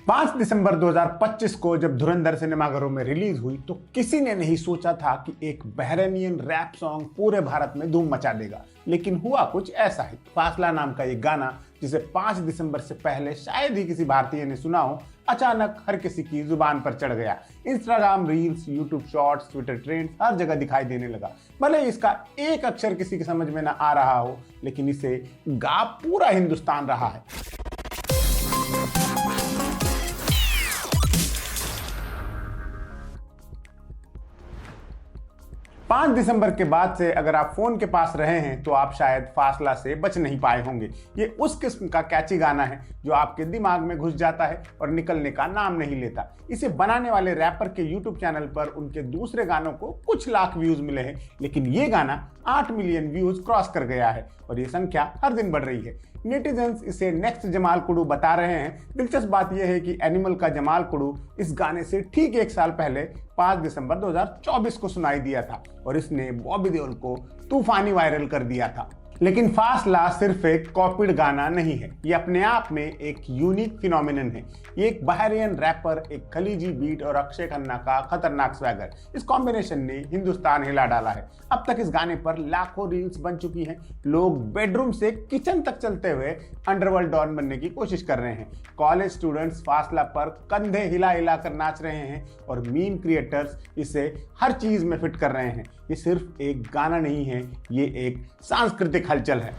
5 दिसंबर 2025 को जब धुरंधर सिनेमाघरों में रिलीज हुई तो किसी ने नहीं सोचा था कि एक बहरेनियन रैप सॉन्ग पूरे भारत में धूम मचा देगा। लेकिन हुआ कुछ ऐसा ही। फासला नाम का ये गाना, जिसे 5 दिसंबर से पहले शायद ही किसी भारतीय ने सुना हो, अचानक हर किसी की जुबान पर चढ़ गया। Instagram reels, YouTube shorts, Twitter trends हर जगह दिखाई देने लगा। भले इसका एक अक्षर किसी के समझ में ना आ रहा हो, लेकिन इसे गा पूरा हिंदुस्तान रहा है। 5 दिसंबर के बाद से अगर आप फोन के पास रहे हैं तो आप शायद फासला से बच नहीं पाए होंगे। ये उस किस्म का कैची गाना है जो आपके दिमाग में घुस जाता है और निकलने का नाम नहीं लेता। इसे बनाने वाले रैपर के यूट्यूब चैनल पर उनके दूसरे गानों को कुछ लाख व्यूज मिले हैं, लेकिन ये गाना 8 मिलियन व्यूज क्रॉस कर गया है और ये संख्या हर दिन बढ़ रही है। नेटिजन्स इसे नेक्स्ट जमाल कुडू बता रहे हैं। दिलचस्प बात यह है कि एनिमल का जमाल कुडू इस गाने से ठीक 1 साल पहले 5 दिसंबर 2024 को सुनाई दिया था और इसने बॉबी देओल को तूफानी वायरल कर दिया था। लेकिन फासला सिर्फ एक कॉपीड गाना नहीं है, ये अपने आप में एक यूनिक फिनोमिनन है। ये एक बहरियन रैपर, एक खलीजी बीट और अक्षय खन्ना का खतरनाक स्वैगर, इस कॉम्बिनेशन ने हिंदुस्तान हिला डाला है। अब तक इस गाने पर लाखों रील्स बन चुकी हैं। लोग बेडरूम से किचन तक चलते हुए अंडरवर्ल्ड डॉन बनने की कोशिश कर रहे हैं। कॉलेज स्टूडेंट्स फासला पर कंधे हिला हिला कर नाच रहे हैं और मीम क्रिएटर्स इसे हर चीज में फिट कर रहे हैं। ये सिर्फ एक गाना नहीं है, ये एक सांस्कृतिक हलचल है।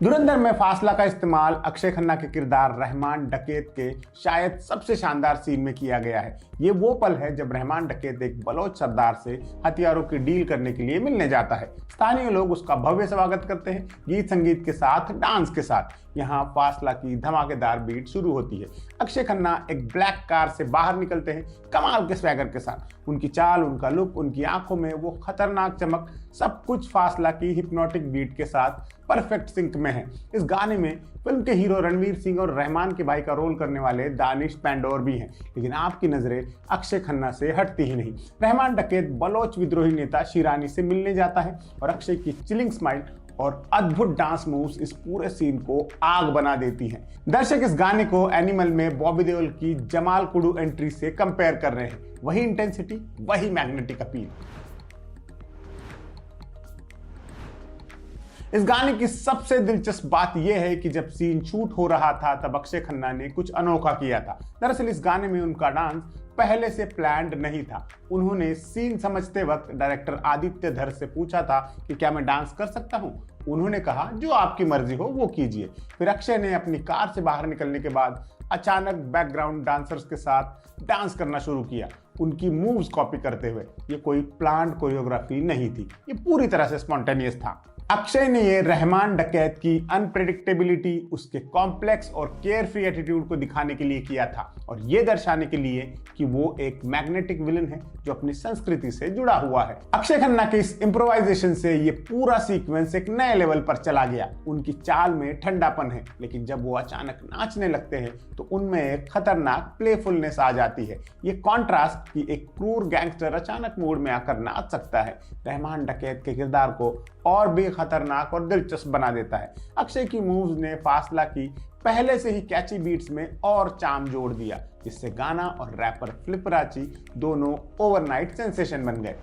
धुरंधर में फासला का इस्तेमाल अक्षय खन्ना के किरदार रहमान डकैत के शायद सबसे शानदार सीन में किया गया है। ये वो पल है जब रहमान डकैत एक बलोच सरदार से हथियारों की डील करने के लिए मिलने जाता है। स्थानीय लोग उसका भव्य स्वागत करते हैं, गीत संगीत के साथ, डांस के साथ। यहाँ फासला की धमाकेदार बीट शुरू होती है। अक्षय खन्ना एक ब्लैक कार से बाहर निकलते हैं कमाल के स्वैगर के साथ। उनकी चाल, उनका लुक, उनकी आंखों में वो खतरनाक चमक, सब कुछ फासला की हिप्नोटिक बीट के साथ परफेक्ट सिंक में है। इस गाने में फिल्म के हीरो रणवीर सिंह और रहमान के भाई का रोल करने वाले दानिश पेंडोर भी हैं, लेकिन आपकी नजरें अक्षय खन्ना से हटती ही नहीं। रहमान डकैत बलोच विद्रोही नेता शिरानी से मिलने जाता है और अक्षय की चिलिंग स्माइल और अद्भुत डांस मूव्स इस पूरे सीन को आग बना देती हैं। दर्शक इस गाने को एनिमल में बॉबी देओल की जमाल कुडू एंट्री से कंपेयर कर रहे हैं। वही इंटेंसिटी, वही मैग्नेटिक अपील। इस गाने की सबसे दिलचस्प बात यह है कि जब सीन शूट हो रहा था तब अक्षय खन्ना ने कुछ अनोखा किया था। दरअसल इस गाने में उनका डांस पहले से प्लान्ड नहीं था। उन्होंने सीन समझते वक्त डायरेक्टर आदित्य धर से पूछा था कि क्या मैं डांस कर सकता हूं। उन्होंने कहा जो आपकी मर्जी हो वो कीजिए। फिर अक्षय ने अपनी कार से बाहर निकलने के बाद अचानक बैकग्राउंड डांसर्स के साथ डांस करना शुरू किया, उनकी मूव्स कॉपी करते हुए। ये कोई प्लान्ड कोरियोग्राफी नहीं थी, ये पूरी तरह से स्पॉन्टेनियस था। अक्षय ने ये रहमान डकैत की अनप्रेडिक्टेबिलिटी, उसके कॉम्प्लेक्स और केयर फ्री एटीट्यूड को दिखाने के लिए किया था और ये दर्शाने के लिए कि वो एक मैग्नेटिक विलन है जो अपनी संस्कृति से जुड़ा हुआ है। अक्षय खन्ना के इस इम्प्रोवाइजेशन से ये पूरा सीक्वेंस एक नए लेवल पर चला गया। उनकी चाल में ठंडापन है, लेकिन जब वो अचानक नाचने लगते हैं तो उनमें एक खतरनाक प्लेफुलनेस आ जाती है। ये कॉन्ट्रास्ट कि एक क्रूर गैंगस्टर अचानक मूड में आकर नाच सकता है, रहमान डकैत के किरदार को और भी खतरनाक और दिलचस्प बना देता है। अक्षय की मूव्स ने फासला की पहले से ही कैची बीट्स में और चार्म जोड़ दिया, जिससे गाना और रैपर फ्लिपराची दोनों ओवरनाइट सेंसेशन बन गए।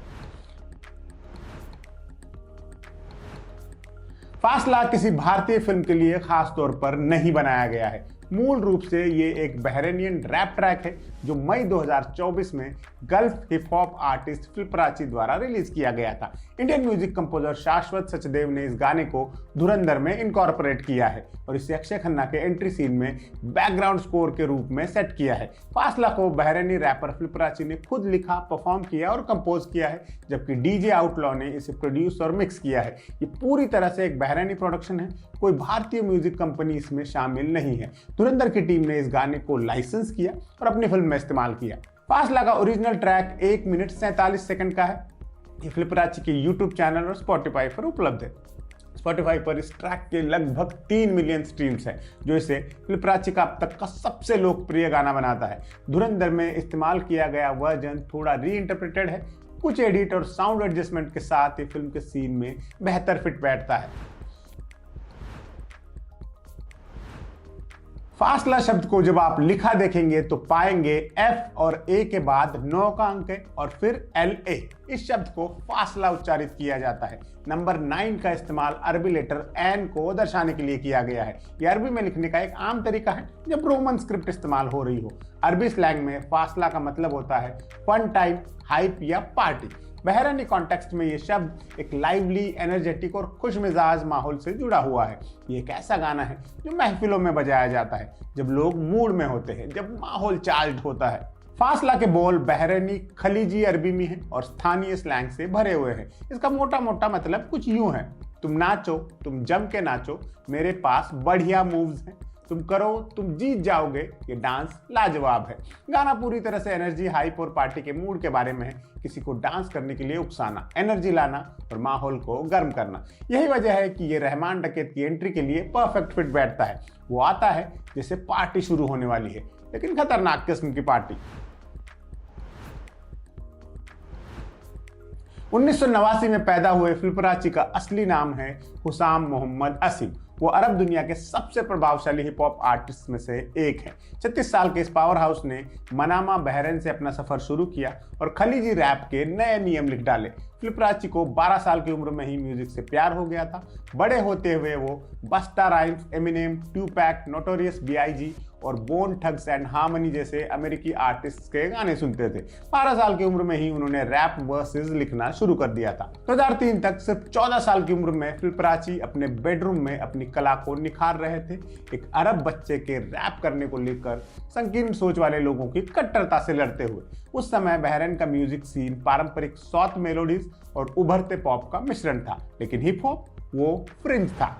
फासला किसी भारतीय फिल्म के लिए खास तौर पर नहीं बनाया गया है। मूल रूप से ये एक बहरेनियन रैप ट्रैक है जो मई 2024 में गल्फ हिप हॉप आर्टिस्ट फ्लिपराची द्वारा रिलीज किया गया था। इंडियन म्यूजिक कंपोजर शाश्वत सचदेव ने इस गाने को धुरंधर में इनकॉर्पोरेट किया है और इसे अक्षय खन्ना के एंट्री सीन में बैकग्राउंड स्कोर के रूप में सेट किया है। फासला को बहरेनी रैपर फ्लिपराची ने खुद लिखा, परफॉर्म किया और कंपोज किया है, जबकि डीजे आउटलॉ ने इसे प्रोड्यूस और मिक्स किया है। ये पूरी तरह से एक बहरेनी प्रोडक्शन है, कोई भारतीय म्यूजिक कंपनी इसमें शामिल नहीं है। धुरंधर की टीम ने इस गाने को लाइसेंस किया और अपनी फिल्म में इस्तेमाल किया। फासला का ओरिजिनल ट्रैक 1 मिनट 47 सेकंड का है। ये फ्लिपराची के यूट्यूब चैनल और स्पॉटिफाई पर उपलब्ध है। स्पॉटिफाई पर इस ट्रैक के लगभग 3 मिलियन स्ट्रीम्स हैं, जो इसे फ्लिपराची का अब तक का सबसे लोकप्रिय गाना बनाता है। धुरंधर में इस्तेमाल किया गया वर्जन थोड़ा रीइंटरप्रेटेड है। कुछ एडिट और साउंड एडजस्टमेंट के साथ ये फिल्म के सीन में बेहतर फिट बैठता है। फासला शब्द को जब आप लिखा देखेंगे तो पाएंगे F और A के बाद 9 का अंक है और फिर LA। इस शब्द को फासला उच्चारित किया जाता है। नंबर 9 का इस्तेमाल अरबी लेटर N को दर्शाने के लिए किया गया है। यह अरबी में लिखने का एक आम तरीका है जब रोमन स्क्रिप्ट इस्तेमाल हो रही हो। अरबी स्लैंग में फासला का मतलब होता है फन टाइम, हाइप या पार्टी। बहरानी कॉन्टेक्स्ट में ये शब्द एक लाइवली, एनर्जेटिक और खुश मिजाज माहौल से जुड़ा हुआ है। ये एक ऐसा गाना है जो महफिलों में बजाया जाता है जब लोग मूड में होते हैं, जब माहौल चार्ज्ड होता है। फासला के बोल बहरानी खलीजी अरबी में हैं और स्थानीय स्लैंग से भरे हुए हैं। इसका मोटा मोटा मतलब कुछ यूं है, तुम नाचो, तुम जम के नाचो, मेरे पास बढ़िया मूव्स हैं, तुम करो तुम जीत जाओगे, ये डांस लाजवाब है। गाना पूरी तरह से एनर्जी, हाइप और पार्टी के मूड के बारे में है। किसी को डांस करने के लिए उकसाना, एनर्जी लाना और माहौल को गर्म करना। यही वजह है कि ये रहमान डकैत की एंट्री के लिए परफेक्ट फिट बैठता है। वो आता है जैसे पार्टी शुरू होने वाली है, लेकिन खतरनाक किस्म की पार्टी। 1989 में पैदा हुए फिल्पराची का असली नाम है हुसाम मोहम्मद असीम। वो अरब दुनिया के सबसे प्रभावशाली हिप हॉप आर्टिस्ट में से एक है। 36 साल के इस पावर हाउस ने मनामा, बहरीन से अपना सफर शुरू किया और खलीजी रैप के नए नियम लिख डाले। फिल्पराची को 12 साल की उम्र में ही म्यूजिक से प्यार हो गया था। बड़े होते हुए वो बस्ता राइम्स, एमिनेम, ट्यूपैक, नोटोरियस B.I.G और बोन ठग्स एंड हार्मनी जैसे अमेरिकी आर्टिस्ट के गाने सुनते थे। 12 साल की उम्र में ही उन्होंने रैप वर्सेस लिखना शुरू कर दिया था। 2003 तक सिर्फ 14 साल की उम्र में फिल्पराची अपने बेडरूम में अपनी कला को निखार रहे थे, एक अरब बच्चे के रैप करने को लेकर संकीर्ण सोच वाले लोगों की कट्टरता से लड़ते हुए। उस समय बहरीन का म्यूजिक सीन पारंपरिक साउथ मेलोडीज और उभरते पॉप का मिश्रण था, लेकिन हिप हॉप वो फ्रिंज था।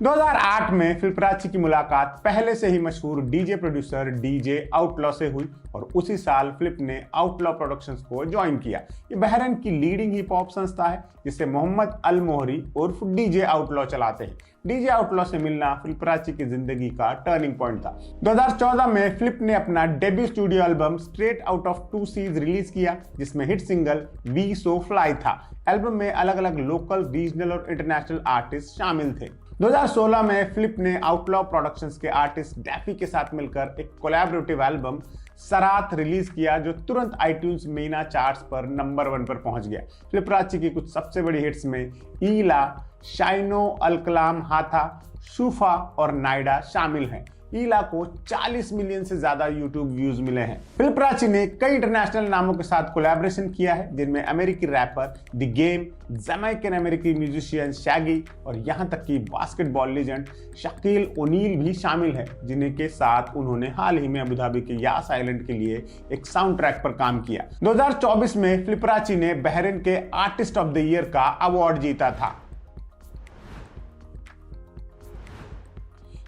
2008 में फिल्पराची की मुलाकात पहले से ही मशहूर डीजे प्रोड्यूसर डीजे आउटलॉ से हुई और उसी साल फिलिप ने आउटलॉ प्रोडक्शंस को ज्वाइन किया। ये बहरीन की लीडिंग हिप हॉप संस्था है जिसे मोहम्मद अल मोहरी उर्फ डीजे आउटलॉ चलाते हैं। डीजे आउटलॉ से मिलना फिल्पराची की जिंदगी का टर्निंग पॉइंट था। 2014 में फिलिप ने अपना debut studio album straight out of two seas release किया, जिसमें hit single we so fly था। एल्बम में अलग अलग लोकल, रीजनल और इंटरनेशनल आर्टिस्ट शामिल थे। 2016 में फिलिप ने आउटलॉ प्रोडक्शंस के आर्टिस्ट डैफी के साथ मिलकर एक कोलैबोरेटिव एल्बम सरात रिलीज किया, जो तुरंत आईट्यून्स मीना चार्ट्स पर नंबर 1 पर पहुंच गया। फिल्पराची की कुछ सबसे बड़ी हिट्स में ईला, शाइनो, अलकलाम, हाथा, शूफा और नाइडा शामिल हैं। ईला को 40 मिलियन से ज्यादा यूट्यूब व्यूज मिले हैं। फिल्पराची ने कई इंटरनेशनल नामों के साथ कोलैबोरेशन किया है, जिनमें अमेरिकी रैपर द गेम, जमैकन अमेरिकी म्यूजिशियन शैगी और यहां तक कि बास्केटबॉल लेजेंड शकील ओनील भी शामिल है, जिन्हें के साथ उन्होंने हाल ही में अबुधाबी के यास आइलैंड के लिए एक साउंड ट्रैक पर काम किया। 2024 में फिल्पराची ने बहरीन के आर्टिस्ट ऑफ द ईयर का अवार्ड जीता था।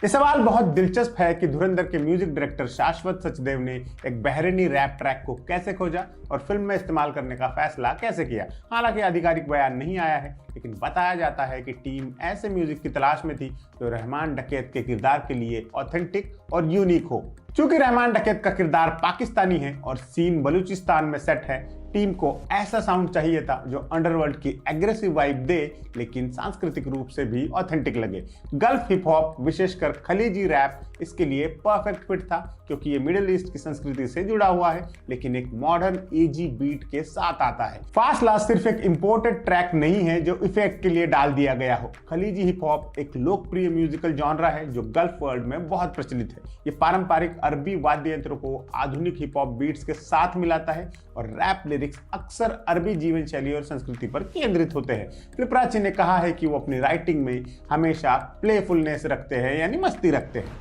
ये सवाल बहुत दिलचस्प है कि धुरंधर के म्यूजिक डायरेक्टर शाश्वत सचदेव ने एक बहरीनी रैप ट्रैक को कैसे खोजा और फिल्म में इस्तेमाल करने का फैसला कैसे किया। हालांकि आधिकारिक बयान नहीं आया है, लेकिन बताया जाता है कि टीम ऐसे म्यूजिक की तलाश में थी जो रहमान डकैत के किरदार के लिए ऑथेंटिक और यूनिक हो। चूंकि रहमान डकैत का किरदार पाकिस्तानी है और सीन बलूचिस्तान में सेट है, टीम को ऐसा साउंड चाहिए था जो अंडरवर्ल्ड की एग्रेसिव वाइब दे, लेकिन सांस्कृतिक रूप से भी ऑथेंटिक लगे। गल्फ हिप हॉप, विशेषकर खलीजी रैप, इसके लिए परफेक्ट फिट था, क्योंकि ये मिडिल ईस्ट की संस्कृति से जुड़ा हुआ है, लेकिन एक मॉडर्न एजी बीट के साथ आता है। फासला सिर्फ एक इंपोर्टेड ट्रैक नहीं है जो इफेक्ट के लिए डाल दिया गया हो। खलीजी हिप हॉप एक लोकप्रिय म्यूजिकल जॉनरा है जो गल्फ वर्ल्ड में बहुत प्रचलित है। ये पारंपरिक अरबी वाद्य यंत्रों को आधुनिक हिप हॉप बीट्स के साथ मिलाता है और रैप लिरिक्स अक्सर अरबी जीवन शैली और संस्कृति पर केंद्रित होते हैं। फिल्पराची ने कहा है कि वो अपनी राइटिंग में हमेशा प्लेफुलनेस रखते हैं, यानी मस्ती रखते हैं।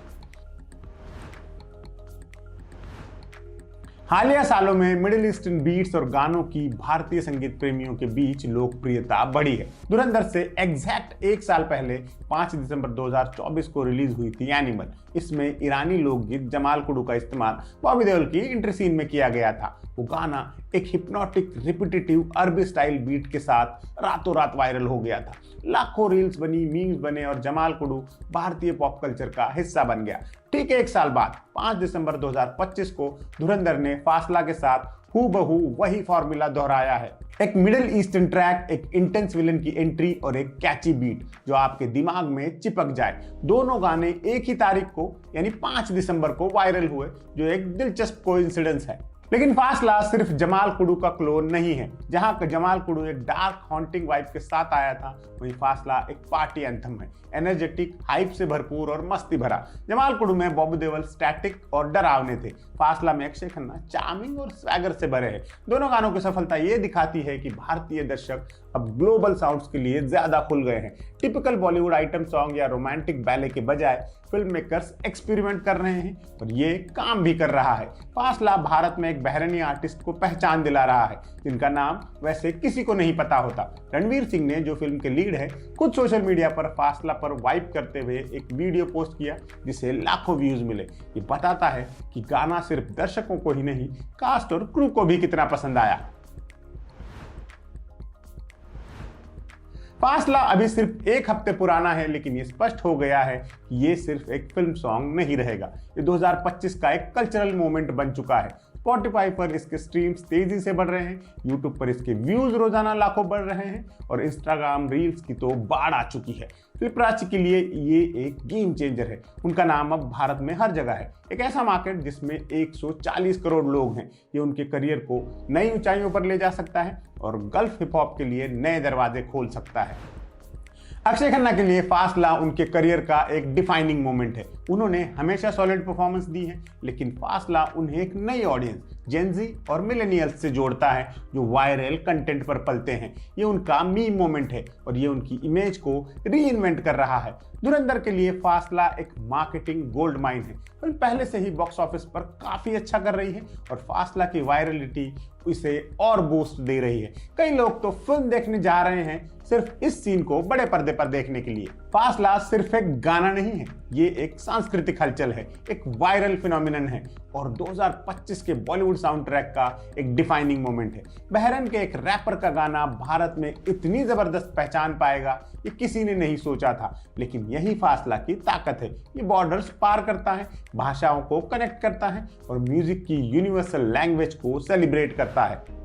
हालिया सालों में मिडिल ईस्टर्न बीट्स और गानों की भारतीय संगीत प्रेमियों के बीच लोकप्रियता बढ़ी है। धुरंधर से एग्जैक्ट 1 साल पहले 5 दिसंबर 2024 को रिलीज हुई थी एनिमल। इसमें ईरानी लोकगीत जमाल कुडू का इस्तेमाल बॉबी देओल की एंट्री सीन में किया गया था। वो गाना एक हिप्नोटिक, रिपीटेटिव अरबी स्टाइल बीट के साथ रातों रात वायरल हो गया था। लाखों रील्स बनी, मीम्स बने और जमाल कुडू भारतीय पॉप कल्चर का हिस्सा बन गया। ठीक 1 साल बाद 5 दिसंबर 2025 को धुरंधर ने फासला के साथ हूबहू वही फॉर्मूला दोहराया है। एक मिडिल ईस्टर्न ट्रैक, एक इंटेंस विलन की एंट्री और एक कैची बीट जो आपके दिमाग में चिपक जाए। दोनों गाने एक ही तारीख को यानी 5 दिसंबर को वायरल हुए, जो एक दिलचस्प कोइंसिडेंस है। लेकिन फासला सिर्फ जमाल कुडू का क्लोन नहीं है। जहां जमाल कुडू एक डार्क हॉन्टिंग वाइब के साथ आया था, वहीं फासला एक पार्टी एंथम है, एनर्जेटिक, हाइप से भरपूर और मस्ती भरा। जमाल कुडू में बॉबी देओल स्टैटिक और डरावने थे, फासला में अक्षय खन्ना चार्मिंग और स्वैगर से भरे हैं। दोनों गानों की सफलता ये दिखाती है कि भारतीय दर्शक अब ग्लोबल साउंड्स के लिए ज्यादा खुल गए हैं। टिपिकल बॉलीवुड आइटम सॉन्ग या रोमांटिक बैले के बजाय फिल्म मेकर्स एक्सपेरिमेंट कर रहे हैं और ये काम भी कर रहा है। फासला भारत में एक बहरीनी आर्टिस्ट को पहचान दिला रहा है, जिनका नाम वैसे किसी को नहीं पता होता। रणवीर सिंह ने, जो फिल्म के लीड है, खुद सोशल मीडिया पर फासला पर वाइब करते हुए एक वीडियो पोस्ट किया, जिसे लाखों व्यूज मिले। ये बताता है कि गाना सिर्फ दर्शकों को ही नहीं, कास्ट और क्रू को भी कितना पसंद आया। फासला अभी सिर्फ 1 हफ्ते पुराना है, लेकिन ये स्पष्ट हो गया है कि ये सिर्फ एक फिल्म सॉन्ग नहीं रहेगा। ये 2025 का एक कल्चरल मोमेंट बन चुका है। स्पॉटिफाई पर इसके स्ट्रीम्स तेजी से बढ़ रहे हैं, यूट्यूब पर इसके व्यूज रोजाना लाखों बढ़ रहे हैं और इंस्टाग्राम रील्स की तो बाढ़ आ चुकी है। फ्लिपराची के लिए ये एक गेम चेंजर है। उनका नाम अब भारत में हर जगह है। एक ऐसा मार्केट जिसमें 140 करोड़ लोग हैं। ये उनके करियर को नई ऊंचाइयों पर ले जा सकता है और गल्फ हिप हॉप के लिए नए दरवाजे खोल सकता है। अक्षय खन्ना के लिए फासला उनके करियर का एक डिफाइनिंग मोमेंट है। उन्होंने हमेशा सॉलिड परफॉर्मेंस दी है, लेकिन फासला उन्हें एक नई ऑडियंस, जेनजी और मिलेनियल्स से जोड़ता है, जो वायरल कंटेंट पर पलते हैं। ये उनका मीम मोमेंट है और ये उनकी इमेज को रीइन्वेंट कर रहा है। धुरंधर के लिए फासला एक मार्केटिंग गोल्ड माइन है। फिल्म पहले से ही बॉक्स ऑफिस पर काफी अच्छा कर रही है और फासला की वायरलिटी इसे और बूस्ट दे रही है। कई लोग तो फिल्म देखने जा रहे हैं सिर्फ इस सीन को बड़े पर्दे पर देखने के लिए। फासला सिर्फ एक गाना नहीं है, ये एक सांस्कृतिक हलचल है, एक वायरल फिनोमिनन है और 2025 के बॉलीवुड साउंड ट्रैक का एक डिफाइनिंग मोमेंट है। बहरन के एक रैपर का गाना भारत में इतनी जबरदस्त पहचान पाएगा, ये किसी ने नहीं सोचा था। लेकिन यही फासला की ताकत है। ये बॉर्डर्स पार करता है, भाषाओं को कनेक्ट करता है और म्यूजिक की यूनिवर्सल लैंग्वेज को सेलिब्रेट करता है।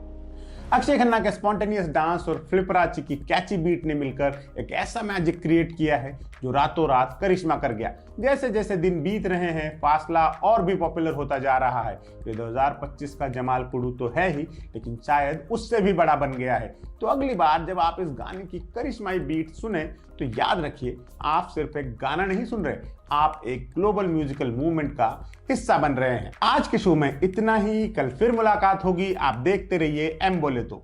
अक्षय खन्ना के स्पॉन्टेनियस डांस और फ्लिपराची की कैची बीट ने मिलकर एक ऐसा मैजिक क्रिएट किया है जो रातों रात करिश्मा कर गया। जैसे जैसे दिन बीत रहे हैं, फासला और भी पॉपुलर होता जा रहा है। ये 2025 का जमाल कुडू तो है ही, लेकिन शायद उससे भी बड़ा बन गया है। तो अगली बार जब आप इस गाने की करिश्माई बीट सुने, तो याद रखिए, आप सिर्फ एक गाना नहीं सुन रहे, आप एक ग्लोबल म्यूजिकल मूवमेंट का हिस्सा बन रहे हैं। आज के शो में इतना ही। कल फिर मुलाकात होगी। आप देखते रहिए एम बोले तो।